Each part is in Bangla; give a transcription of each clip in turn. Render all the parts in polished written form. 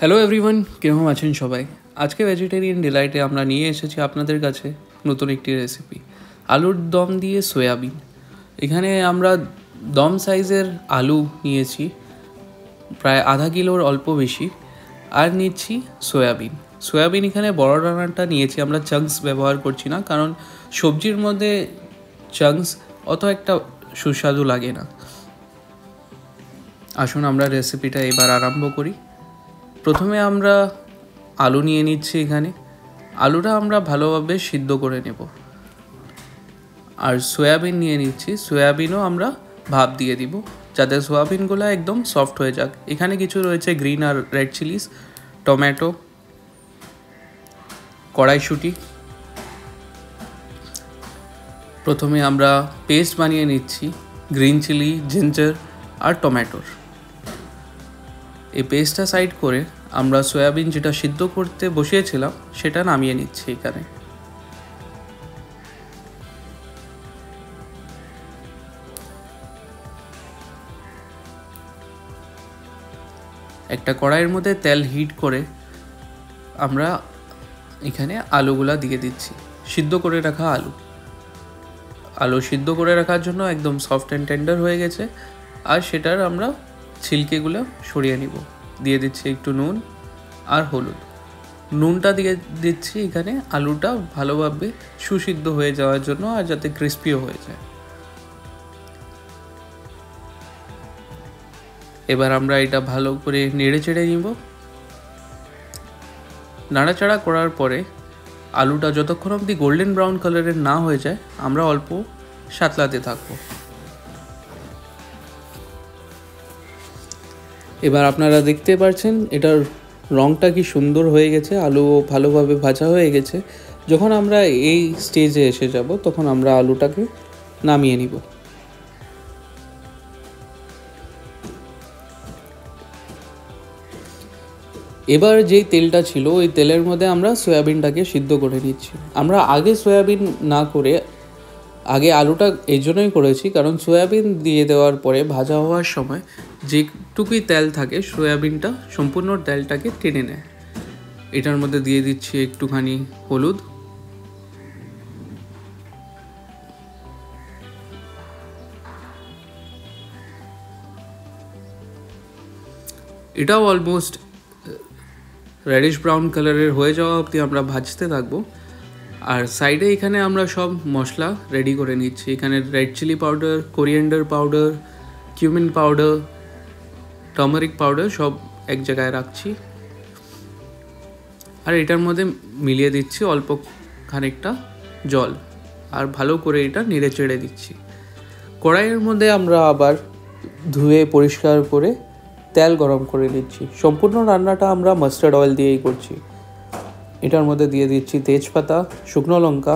হ্যালো এভরিওয়ান, কীরকম আছেন সবাই? আজকে ভেজিটেরিয়ান ডিলাইটে আমরা নিয়ে এসেছি আপনাদের কাছে নতুন একটি রেসিপি, আলুর দম দিয়ে সয়াবিন। এখানে আমরা দম সাইজের আলু নিয়েছি, প্রায় আধা কিলোর অল্প বেশি, আর নিচ্ছি সয়াবিন। সয়াবিন এখানে বড় দানাটা নিয়েছি, আমরা চাংস ব্যবহার করছি না, কারণ সবজির মধ্যে চাংস অত একটা সুস্বাদু লাগে না। আসুন আমরা রেসিপিটা এবার আরম্ভ করি। প্রথমে আমরা আলু নিয়ে নিচ্ছি। এখানে আলুটা আমরা ভালোভাবে সিদ্ধ করে নেব। আর সয়াবিন নিয়ে নিচ্ছি, সয়াবিনও আমরা ভাপ দিয়ে দিব যাতে সয়াবিনগুলো একদম সফট হয়ে যাক। এখানে কিছু রয়েছে গ্রিন আর রেড চিলিস, টমেটো, কড়াইশুঁটি। প্রথমে আমরা পেস্ট বানিয়ে নিচ্ছি গ্রিন চিলি, জিঞ্জার আর টমেটোর। এই পেস্টটা সাইড করে আমরা সয়াবিন যেটা সিদ্ধ করতে বসিয়েছিলাম সেটা নামিয়ে নিচ্ছি। এখানে একটা কড়াইয়ের মধ্যে তেল হিট করে আমরা এখানে আলুগুলা দিয়ে দিচ্ছি, সিদ্ধ করে রাখা আলু সিদ্ধ করে রাখার জন্য একদম সফট অ্যান্ড টেন্ডার হয়ে গেছে। আর সেটার আমরা ছিলকেগুলো সরিয়ে নিব। দিয়ে দিচ্ছি একটু নুন আর হলুদ। নুনটা দিয়ে দিচ্ছি এখানে আলুটা ভালোভাবে সুসিদ্ধ হয়ে যাওয়ার জন্য, আর যাতে ক্রিস্পিও হয়ে যায়। এবার আমরা এটা ভালো করে নেড়ে চেড়ে নিব। নাড়াচাড়া করার পরে আলুটা যতক্ষণ অবধি গোল্ডেন ব্রাউন কালারের না হয়ে যায় আমরা অল্প সাঁতলাতে থাকবো। এবার আপনারা দেখতে পাচ্ছেন এটার রঙটা কি সুন্দর হয়ে গেছে, আলু ভালোভাবে ভাজা হয়ে গেছে। যখন আমরা এই স্টেজে এসে যাব তখন আমরা আলুটাকে নামিয়ে নিব। এবার যেই তেলটা ছিল ওই তেলের মধ্যে আমরা সয়াবিনটাকে সিদ্ধ করে নিচ্ছি। আমরা আগে সয়াবিন না করে আগে আলুটা এই জন্যই করেছি কারণ সয়াবিন দিয়ে দেওয়ার পরে ভাজা হওয়ার সময় যেটুকুই তেল থাকে সয়াবিনটা সম্পূর্ণ তেলটাকে টেনে নেয়। এটার মধ্যে দিয়ে দিচ্ছি একটুখানি হলুদ, এটাও অলমোস্ট রেডিশ ব্রাউন কালারের হয়ে যাওয়া অবধি আমরা ভাজতে থাকবো। আর সাইডে এখানে আমরা সব মশলা রেডি করে নিচ্ছি। এখানে red chilli powder, coriander powder, cumin powder, turmeric powder সব এক জায়গায় রাখছি। আর এটার মধ্যে মিলিয়ে দিচ্ছি অল্প খানিকটা জল, আর ভালো করে এটা নেড়ে চেড়ে দিচ্ছি। কড়াইয়ের মধ্যে আমরা আবার ধুয়ে পরিষ্কার করে তেল গরম করে নিচ্ছি। সম্পূর্ণ রান্নাটা আমরা মাস্টার্ড অয়েল দিয়েই করছি। এটার মধ্যে দিয়ে দিচ্ছি তেজপাতা, শুকনো লঙ্কা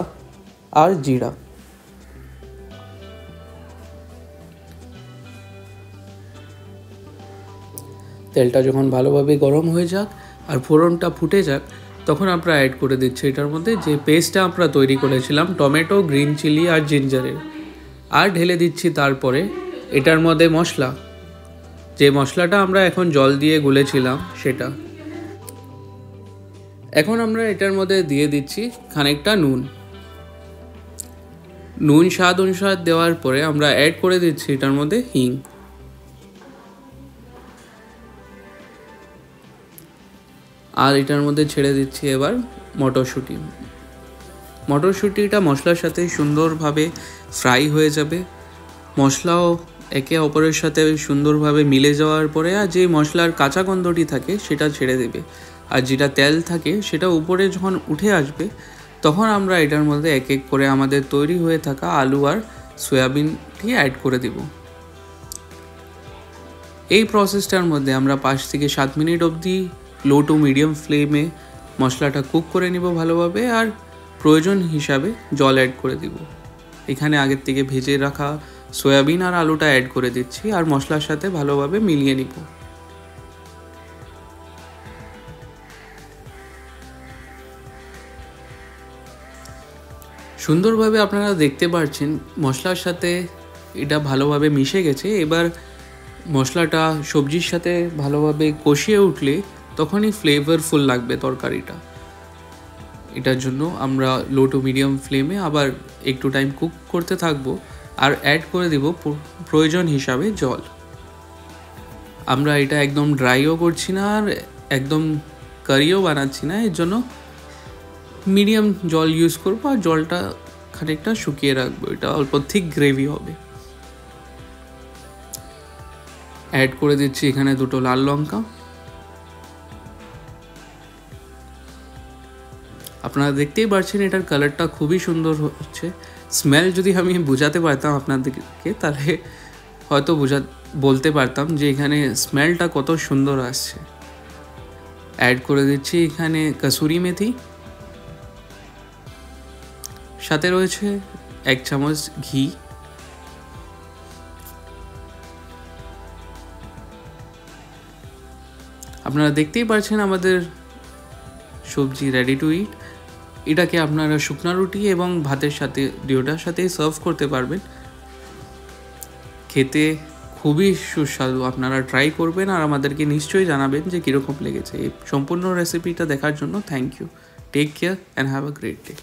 আর জিরা। তেলটা যখন ভালোভাবে গরম হয়ে যাক আর ফোড়নটা ফুটে যাক তখন আমরা অ্যাড করে দিচ্ছি এটার মধ্যে যে পেস্টটা আমরা তৈরি করেছিলাম টমেটো, গ্রিন চিলি আর জিঞ্জারের, আর ঢেলে দিচ্ছি তারপরে এটার মধ্যে মশলা, যে মশলাটা আমরা এখন জল দিয়ে গুলেছিলাম সেটা। এখন আমরা এটার মধ্যে দিয়ে দিচ্ছি খানিকটা নুন স্বাদ অনুসার দেওয়ার পরে আমরা অ্যাড করে দিচ্ছি এটার মধ্যে হিং। আর এটার মধ্যে ছেড়ে দিচ্ছি এবার মটরশুঁটিটা মশলার সাথে সুন্দরভাবে ফ্রাই হয়ে যাবে। মশলাও একে অপরের সাথে সুন্দরভাবে মিলে যাওয়ার পরে আর যে মশলার কাঁচা গন্ধটি থাকে সেটা ছেড়ে দেবে, আর যেটা তেল থাকে সেটা উপরে যখন উঠে আসবে তখন আমরা এটার মধ্যে এক এক করে আমাদের তৈরি হয়ে থাকা আলু আর সয়াবিনটি অ্যাড করে দেব। এই প্রসেসটার মধ্যে আমরা 5 থেকে 7 মিনিট অবধি লো টু মিডিয়াম ফ্লেমে মশলাটা কুক করে নিব ভালোভাবে, আর প্রয়োজন হিসাবে জল অ্যাড করে দিব। এখানে আগের থেকে ভেজে রাখা সয়াবিন আর আলুটা অ্যাড করে দিচ্ছি আর মশলার সাথে ভালোভাবে মিলিয়ে নিব। সুন্দরভাবে আপনারা দেখতে পাচ্ছেন মশলার সাথে এটা ভালোভাবে মিশে গেছে। এবার মশলাটা সবজির সাথে ভালোভাবে কষিয়ে উঠলে তখনই ফ্লেভারফুল লাগবে তরকারিটা। এটার জন্য আমরা লো টু মিডিয়াম ফ্লেমে আবার একটু টাইম কুক করতে থাকবো, আর অ্যাড করে দেব প্রয়োজন হিসাবে জল। আমরা এটা একদম ড্রাইও করছি না আর একদম কারিও বানাচ্ছি না, এর জন্য মিডিয়াম জল ইউজ করবো আর জলটা খানিকটা শুকিয়ে রাখবো। এটা অল্প থিক গ্রেভি হবে। অ্যাড করে দিচ্ছি এখানে 2 লাল লঙ্কা। আপনারা দেখতেই পাচ্ছেন এটার কালারটা খুবই সুন্দর হচ্ছে। স্মেল যদি আমি বোঝাতে পারতাম আপনাদেরকে তাহলে হয়তো বলতে পারতাম যে এখানে স্মেলটা কত সুন্দর আসছে। অ্যাড করে দিচ্ছি এখানে কসুরি মেথি, সাথে রয়েছে 1 চামচ ঘি। আপনারা দেখতেই পাচ্ছেন আমাদের সবজি রেডি টু ইট। এটাকে আপনারা শুকনো রুটি এবং ভাতের সাথে দুটোর সাথেই সার্ভ করতে পারবেন। খেতে খুবই সুস্বাদু। আপনারা ট্রাই করবেন আর আমাদেরকে নিশ্চয়ই জানাবেন যে কীরকম লেগেছে। এই সম্পূর্ণ রেসিপিটা দেখার জন্য thank you. Take care and have a great day.